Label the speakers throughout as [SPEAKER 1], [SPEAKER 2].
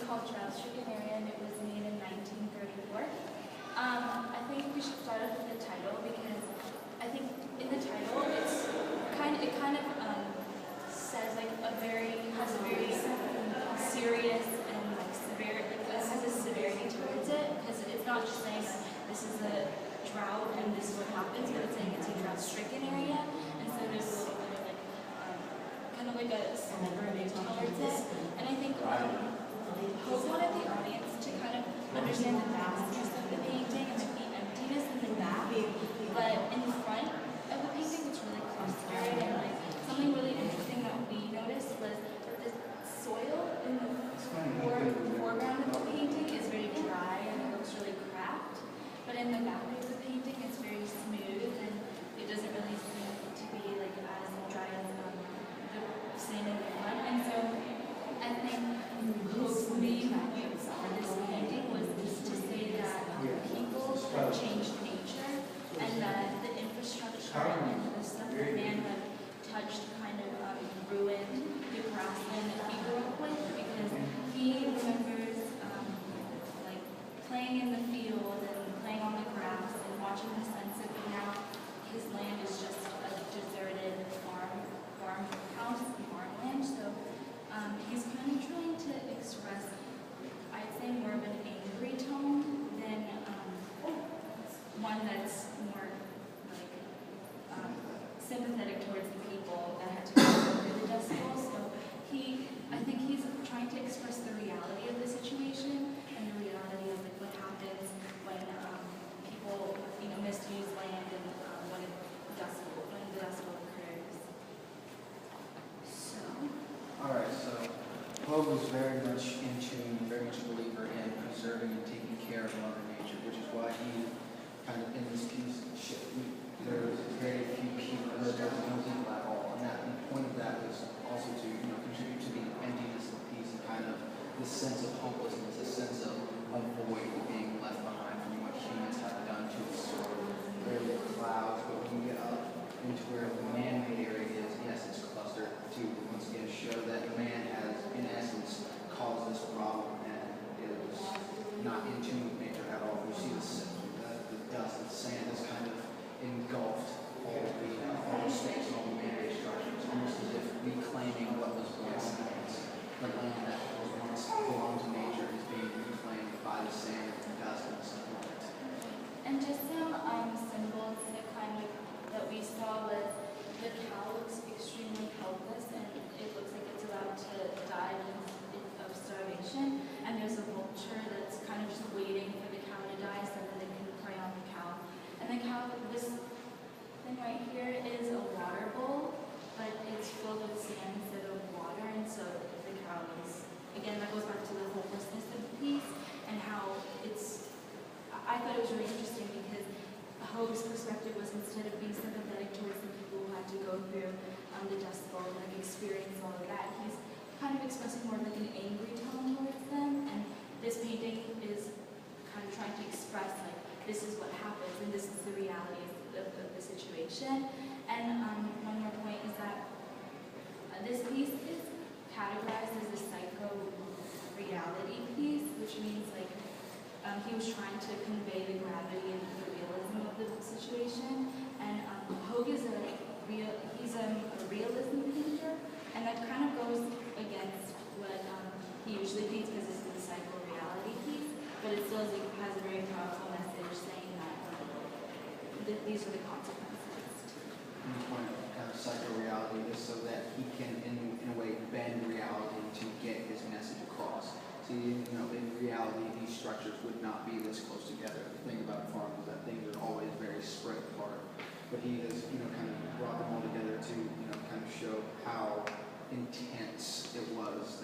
[SPEAKER 1] called Drought, Stricken area, and it was made in 1934. I think we should start off with the title because I think in the title it kind of says like has a very serious and like severe, has a severity towards it, because it's not just saying that this is a drought and this is what happens, but it's saying it's a drought-stricken area, and so there's a little bit of like kind of like a severity towards it. And I think Hope wanted the audience to kind of understand the vastness of the painting and like the emptiness in the back, but in the front of the painting it's really clustered, and like something really interesting that we noticed was that the soil in the foreground of the painting is very dry and it looks really cracked, but in the back of the painting it's very smooth and it doesn't really seem to be like as dry as the sand in the front. And so I think Hope's main point for this painting was just to say that people have changed nature and that the infrastructure and the stuff that man have touched kind of ruined the grassland that he grew up with, because he remembers like playing in the field and playing on the grass and watching the sunset, but now his land is just a deserted farmhouse and farmland. So he's kind of trying to express, I'd say, more of an angry tone than one that's more like sympathetic towards the people that had to go through the Dust Bowl. So I think he's trying to express the reality of the situation and the reality of like what happens when people misuse land and when the Dust Bowl occurs. So.
[SPEAKER 2] All right, so Poe was very much in tune, very much a believer in preserving and taking care of Mother Nature, which is why he kind of in this piece, there's very few people, there's no people at all, and the point of that was also to contribute to the emptiness of the piece and kind of this sense of hopelessness, this sense of a void being left behind from what humans have done to its soil. There are clouds, but when you get up into where the man-made area is, yes, it's clustered to once again show that man has, in essence, caused this problem and is not in tune with nature at all. You see the dust and sand is kind of engulfed all the space and all the man-made structures, almost as if reclaiming what was once the land that was once belonged to nature is being reclaimed by the sand and dust and stuff like that.
[SPEAKER 1] And just some symbols that we saw was the cow looks extremely helpless and it looks like it's about to die of starvation, and there's a vulture that's kind of just waiting for the cow to die so that it can prey on the cow. And the cow, this thing right here is a water bowl, but it's filled with sand instead of water, and so the cow is, again, that goes back to the hopelessness of the piece and how I thought it was really interesting because Hope's perspective was, instead of being sympathetic towards the people who had to go through the Dust Bowl and like experience all of that, he's kind of expressing more of like an angry tone towards them, and this painting is kind of trying to express like this is what happens and this is the reality of the situation. And one more point is that this piece is categorized as a psycho-reality piece, which means like he was trying to convey the gravity and the realism of the situation. And Hogue is a realism painter, and that kind of goes against what he usually paints because this is a psycho-reality piece, but it still has a very powerful message saying that these are the consequences.
[SPEAKER 2] The point of kind of psycho-reality is so that he can, in a way, bend reality to get his message across. See, in reality, these structures would not be this close together. The thing about farms is that things are always very spread apart. But he has, kind of brought them all together to, kind of show how intense it was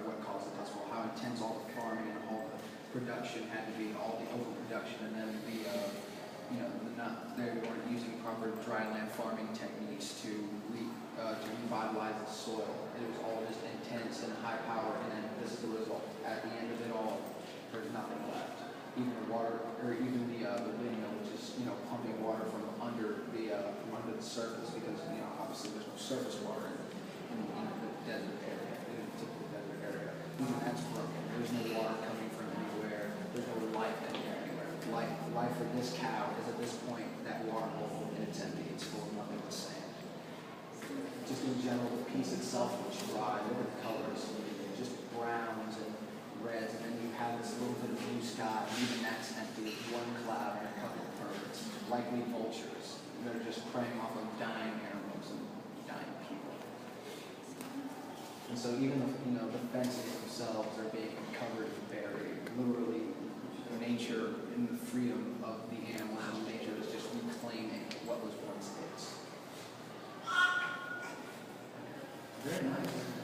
[SPEAKER 2] what caused the Dust Bowl, how intense all the farming and all the production had to be, all the overproduction, and then they weren't using proper dry land farming techniques to revitalize the soil. It was all just intense and high power, and then this is the result. At the end of it all, there's nothing left. Even the water, or even the windmill, which is pumping water from under the surface, because obviously there's no surface water in the desert area, in a typical desert area. Even that's broken. There's There's no water coming from anywhere. There's no life coming from anywhere. Life for this cow is at this point that water bowl, and it's empty. It's full of nothing but sand. Just in general, the piece itself looks dry. Look at the colors, just browns and reds, and then you have this little bit of blue sky, and even that's empty. One cloud and a couple of birds, likely vultures. They're just preying off of dying animals and dying people. And so even the fences themselves are being covered and buried. Literally, nature and the freedom of the animals and nature is just reclaiming what was once theirs. Very nice.